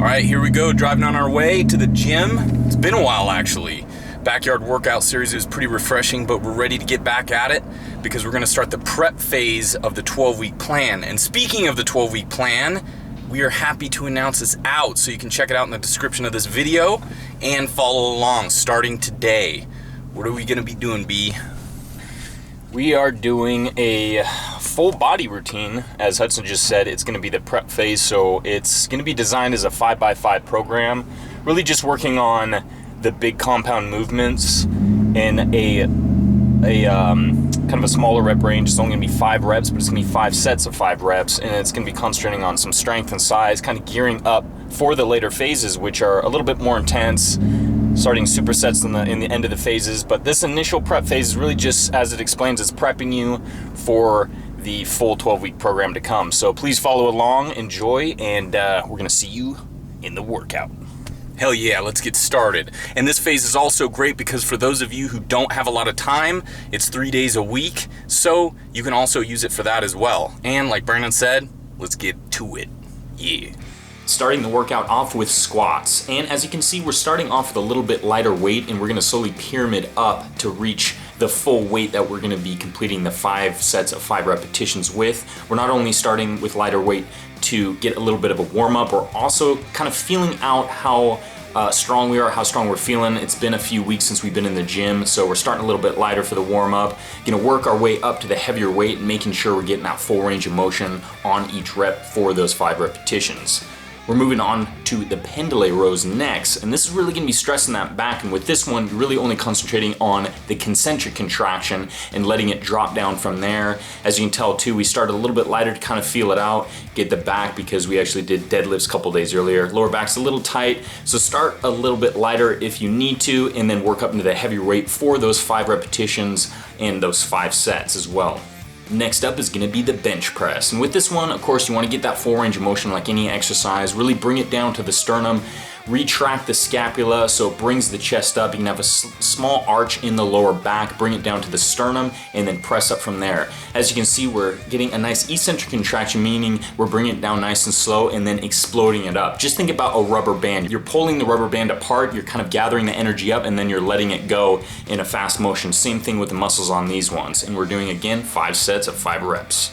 All right, here we go, driving on our way to the gym. It's been a while, actually. Backyard workout series is pretty refreshing, but we're ready to get back at it because we're gonna start the prep phase of the 12-week plan. And speaking of the 12-week plan, we are happy to announce it's out, so you can check it out in the description of this video and follow along starting today. What are we gonna be doing, B? We are doing a full body routine. As Hudson just said, it's gonna be the prep phase, so it's gonna be designed as a 5x5 program, really just working on the big compound movements in a kind of a smaller rep range. It's only gonna be 5 reps, but it's gonna be 5 sets of 5 reps, and it's gonna be concentrating on some strength and size, kind of gearing up for the later phases, which are a little bit more intense, starting supersets in the end of the phases. But this initial prep phase is really just, as it explains, it's prepping you for the full 12-week program to come. So please follow along, enjoy, and we're gonna see you in the workout. Hell yeah, let's get started. And this phase is also great because for those of you who don't have a lot of time, it's 3 days a week, so you can also use it for that as well. And like Brandon said, let's get to it. Yeah. Starting the workout off with squats. And as you can see, we're starting off with a little bit lighter weight, and we're gonna slowly pyramid up to reach the full weight that we're gonna be completing the 5 sets of 5 repetitions with. We're not only starting with lighter weight to get a little bit of a warm up, we're also kind of feeling out how strong we are, how strong we're feeling. It's been a few weeks since we've been in the gym, so we're starting a little bit lighter for the warm up. Gonna work our way up to the heavier weight and making sure we're getting that full range of motion on each rep for those 5 repetitions. We're moving on to the PENDLAY rows next, and this is really gonna be stressing that back, and with this one, you're really only concentrating on the concentric contraction and letting it drop down from there. As you can tell too, we started a little bit lighter to kind of feel it out, get the back because we actually did deadlifts a couple days earlier. Lower back's a little tight, so start a little bit lighter if you need to, and then work up into the heavy weight for those 5 repetitions and those 5 sets as well. Next up is gonna be the bench press. And with this one, of course, you wanna get that full range of motion like any exercise, really bring it down to the sternum, retract the scapula so it brings the chest up. You can have a small arch in the lower back, bring it down to the sternum, and then press up from there. As you can see, we're getting a nice eccentric contraction, meaning we're bringing it down nice and slow and then exploding it up. Just think about a rubber band. You're pulling the rubber band apart, you're kind of gathering the energy up, and then you're letting it go in a fast motion. Same thing with the muscles on these ones. And we're doing, again, 5 sets of 5 reps.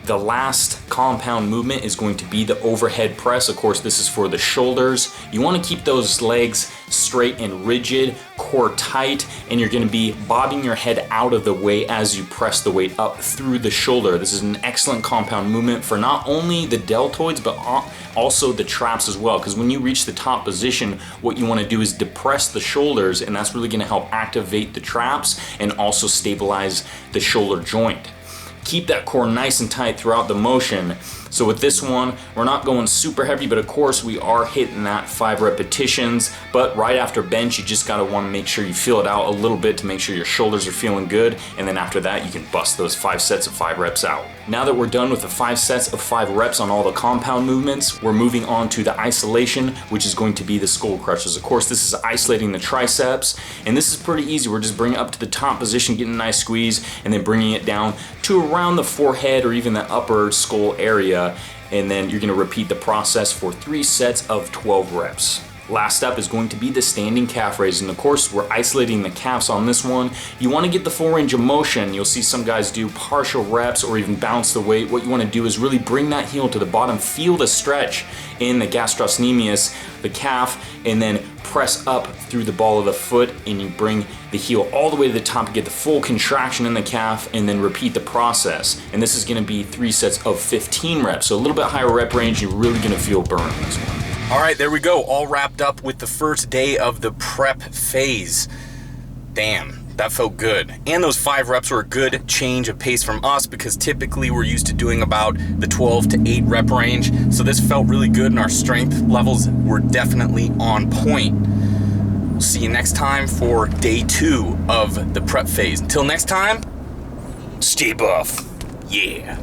The last compound movement is going to be the overhead press. Of course, this is for the shoulders. You want to keep those legs straight and rigid, core tight, and you're going to be bobbing your head out of the way as you press the weight up through the shoulder. This is an excellent compound movement for not only the deltoids, but also the traps as well, because when you reach the top position, what you want to do is depress the shoulders, and that's really going to help activate the traps and also stabilize the shoulder joint. Keep that core nice and tight throughout the motion. So with this one, we're not going super heavy, but of course we are hitting that 5 repetitions. But right after bench, you just gotta wanna make sure you feel it out a little bit to make sure your shoulders are feeling good. And then after that, you can bust those 5 sets of 5 reps out. Now that we're done with the 5 sets of 5 reps on all the compound movements, we're moving on to the isolation, which is going to be the skull crushers. Of course, this is isolating the triceps, and this is pretty easy. We're just bringing it up to the top position, getting a nice squeeze, and then bringing it down to around the forehead or even the upper skull area. And then you're gonna repeat the process for 3 sets of 12 reps. Last up is going to be the standing calf raise, and of course we're isolating the calves on this one. You want to get the full range of motion. You'll see some guys do partial reps or even bounce the weight. What you want to do is really bring that heel to the bottom, feel the stretch in the gastrocnemius, the calf, and then press up through the ball of the foot, and you bring the heel all the way to the top to get the full contraction in the calf, and then repeat the process. And this is going to be 3 sets of 15 reps, so a little bit higher rep range. You're really going to feel burn on this one. All right, there we go, all wrapped up with the first day of the prep phase. Damn, that felt good. And those 5 reps were a good change of pace from us because typically we're used to doing about the 12 to 8 rep range. So this felt really good and our strength levels were definitely on point. We'll see you next time for day 2 of the prep phase. Until next time, stay buff. Yeah.